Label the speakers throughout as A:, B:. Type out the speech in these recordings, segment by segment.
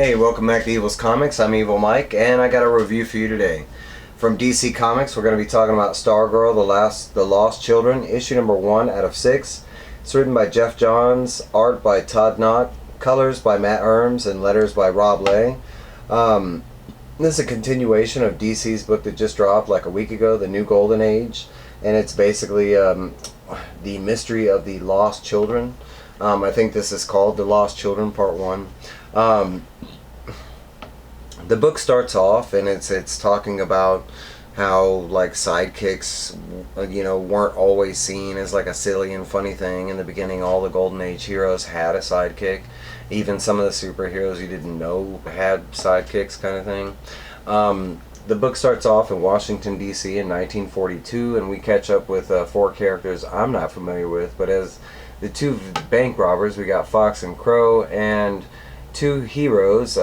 A: Hey, welcome back to Evil's Comics. I'm Evil Mike, and I got a review for you today. From DC Comics, we're going to be talking about Stargirl, The Lost Children, issue number 1 out of 6. It's written by Geoff Johns, art by Todd Nauck, colors by Matt Hermes, and letters by Rob Leigh. This is a continuation of DC's book that just dropped like a week ago, The New Golden Age, and it's basically the mystery of the lost children. I think this is called The Lost Children Part 1. The book starts off and it's talking about how like sidekicks weren't always seen as like a silly and funny thing. In the beginning, all the Golden Age heroes had a sidekick. Even some of the superheroes you didn't know had sidekicks, kind of thing. The book starts off in Washington, D.C. in 1942, and we catch up with 4 characters I'm not familiar with, but as the 2 bank robbers, we got Fox and Crow, and 2 heroes,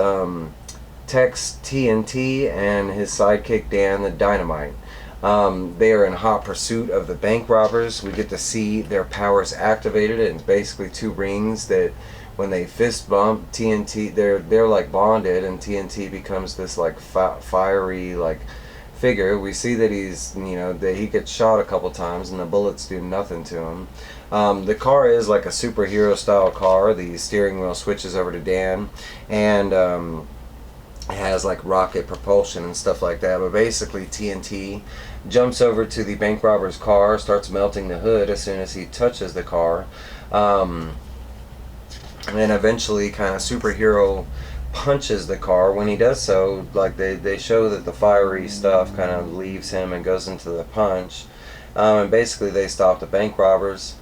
A: Tex TNT and his sidekick Dan the Dynamite. They are in hot pursuit of the bank robbers. We get to see their powers activated, and basically 2 rings that when they fist bump, TNT, they're like bonded, and TNT becomes this like fiery like figure. We see that that he gets shot a couple times and the bullets do nothing to him. The car is like a superhero style car. The steering wheel switches over to Dan, and it has like rocket propulsion and stuff like that. But basically TNT jumps over to the bank robber's car, starts melting the hood as soon as he touches the car, and then eventually kind of superhero punches the car. When he does so, like they show that the fiery stuff kind of leaves him and goes into the punch, and basically they stop the bank robbers.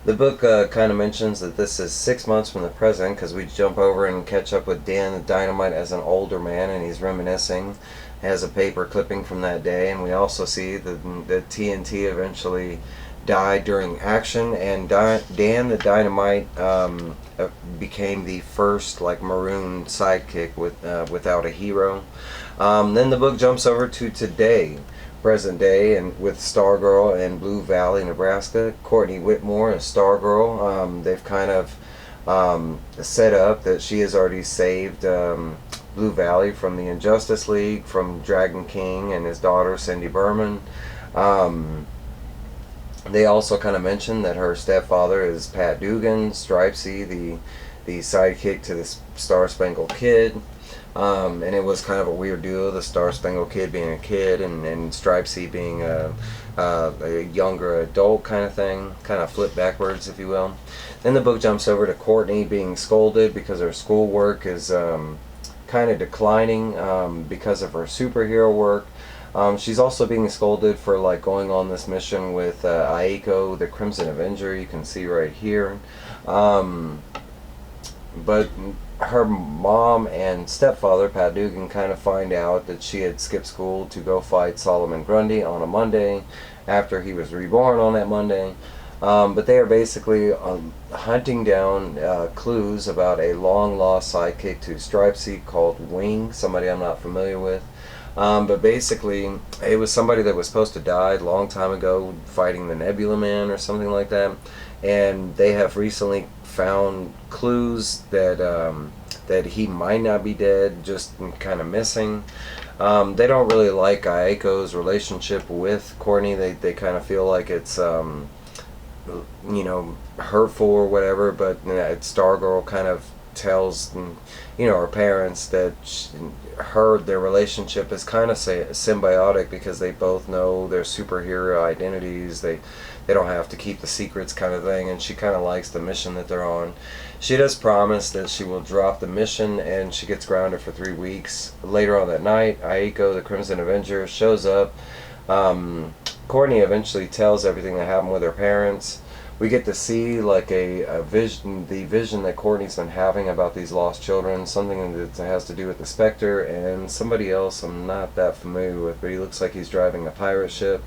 A: The book kind of mentions that this is 6 months from the present, because we jump over and catch up with Dan the Dynamite as an older man, and he's reminiscing, has a paper clipping from that day, and we also see that the TNT eventually died during action, and Dan the Dynamite became the first like maroon sidekick without a hero. Then the book jumps over to today, present day, and with Stargirl in Blue Valley, Nebraska. Courtney Whitmore is Stargirl. They've kind of set up that she has already saved Blue Valley from the Injustice League, from Dragon King and his daughter Cindy Berman. They also kind of mentioned that her stepfather is Pat Dugan, Stripesy, the sidekick to the Star Spangled Kid. And it was kind of a weird duo, the Star Spangled Kid being a kid and Stripesy being a younger adult kind of thing, kind of flipped backwards, if you will. Then the book jumps over to Courtney being scolded because her schoolwork is kind of declining because of her superhero work. She's also being scolded for like going on this mission with Aiko, the Crimson Avenger. You can see right here. But her mom and stepfather, Pat Dugan, kind of find out that she had skipped school to go fight Solomon Grundy on a Monday after he was reborn on that Monday. But they are basically hunting down clues about a long lost sidekick to Stripesy called Wing, somebody I'm not familiar with. But basically it was somebody that was supposed to die a long time ago fighting the Nebula Man or something like that, and they have recently found clues that he might not be dead, just kind of missing. They don't really like Aiko's relationship with Courtney. They kind of feel like it's hurtful or whatever, but Stargirl kind of tells her parents that their relationship is kind of symbiotic, because they both know their superhero identities. They don't have to keep the secrets, kind of thing, and she kind of likes the mission that they're on. She does promise that she will drop the mission, and she gets grounded for 3 weeks. Later on that night, Aiko, the Crimson Avenger, shows up. Courtney eventually tells everything that happened with her parents. We get to see like the vision that Courtney's been having about these lost children, something that has to do with the Spectre and somebody else I'm not that familiar with, but he looks like he's driving a pirate ship.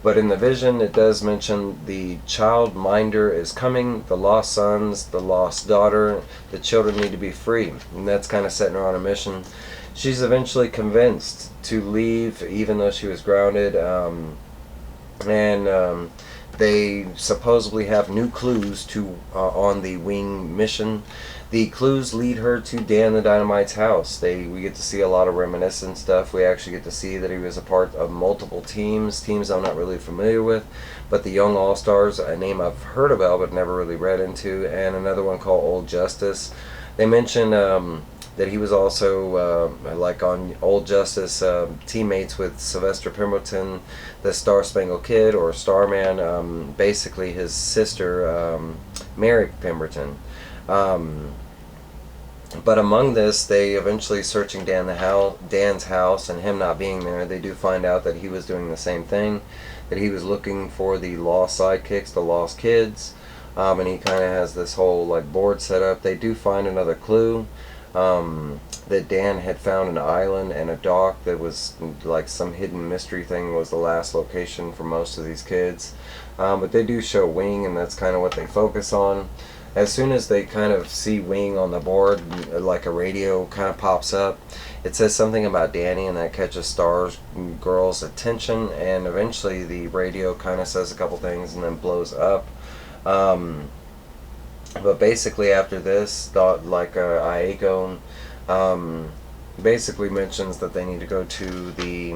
A: But in the vision it does mention the child minder is coming, the lost sons, the lost daughter, the children need to be free, and that's kind of setting her on a mission. She's eventually convinced to leave even though she was grounded, and they supposedly have new clues to on the wing mission. The clues lead her to Dan the Dynamite's house. We get to see a lot of reminiscent stuff. We actually get to see that he was a part of multiple teams I'm not really familiar with, but the Young All Stars, a name I've heard about but never really read into, and another one called Old Justice. They mention that he was also like on Old Justice, teammates with Sylvester Pemberton, the Star Spangled Kid or Starman, basically his sister, Mary Pemberton. But among this, they eventually searching Dan's house, and him not being there, they do find out that he was doing the same thing, that he was looking for the lost sidekicks, the lost kids, and he kind of has this whole like board set up. They do find another clue, that Dan had found an island and a dock that was like some hidden mystery thing was the last location for most of these kids. But they do show Wing, and that's kind of what they focus on. As soon as they kind of see Wing on the board, like a radio kind of pops up. It says something about Danny, and that catches Stargirl's attention, and eventually the radio kind of says a couple things and then blows up. But basically after this, Iago basically mentions that they need to go to the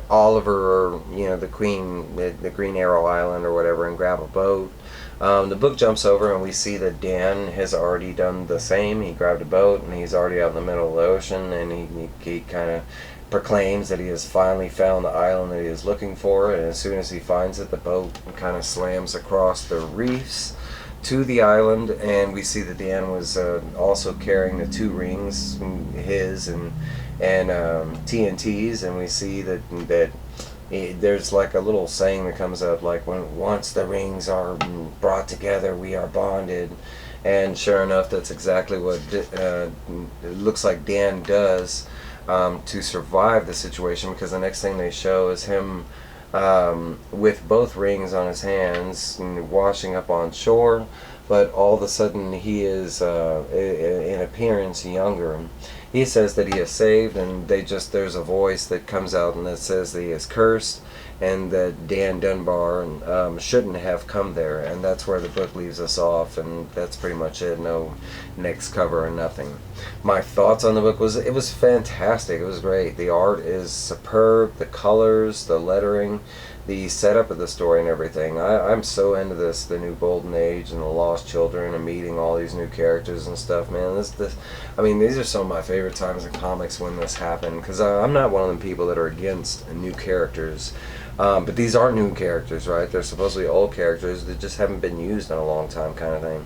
A: Oliver, or the Queen, the Green Arrow Island or whatever, and grab a boat. The book jumps over and we see that Dan has already done the same. He grabbed a boat and he's already out in the middle of the ocean, and he kind of proclaims that he has finally found the island that he is looking for, and as soon as he finds it, the boat kind of slams across the reefs to the island, and we see that Dan was also carrying the 2 rings, his and TNT's, and we see that there's like a little saying that comes up like, once the rings are brought together, we are bonded. And sure enough, that's exactly what it looks like Dan does to survive the situation, because the next thing they show is him with both rings on his hands washing up on shore, but all of a sudden he is in appearance younger. He says that he is saved, and there's a voice that comes out and that says that he is cursed, and that Dan Dunbar shouldn't have come there, and that's where the book leaves us off, and that's pretty much it. No next cover or nothing. My thoughts on the book was, it was fantastic. It was great. The art is superb, the colors, the lettering, the setup of the story and everything. I'm so into this, the new Golden Age and the Lost Children and meeting all these new characters and stuff, man. These are some of my favorite times in comics when this happened, because I'm not one of them people that are against new characters. But these are new characters, right? They're supposedly old characters that just haven't been used in a long time, kind of thing.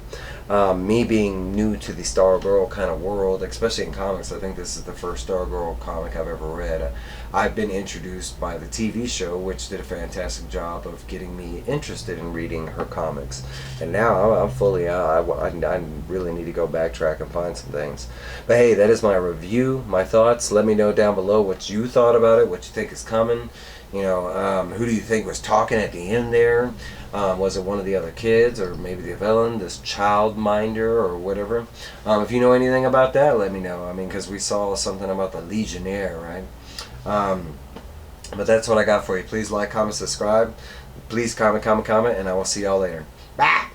A: Me being new to the Stargirl kind of world, especially in comics, I think this is the first Stargirl comic I've ever read. I've been introduced by the TV show, which did a fantastic job of getting me interested in reading her comics. And now I'm fully out. I really need to go backtrack and find some things. But hey, that is my review, my thoughts. Let me know down below what you thought about it, what you think is coming. Who do you think was talking at the end there? Was it one of the other kids, or maybe the villain, this childminder or whatever? If you know anything about that, let me know. Because we saw something about the Legionnaire, right? But that's what I got for you. Please like, comment, subscribe. Please comment, and I will see y'all later. Bye!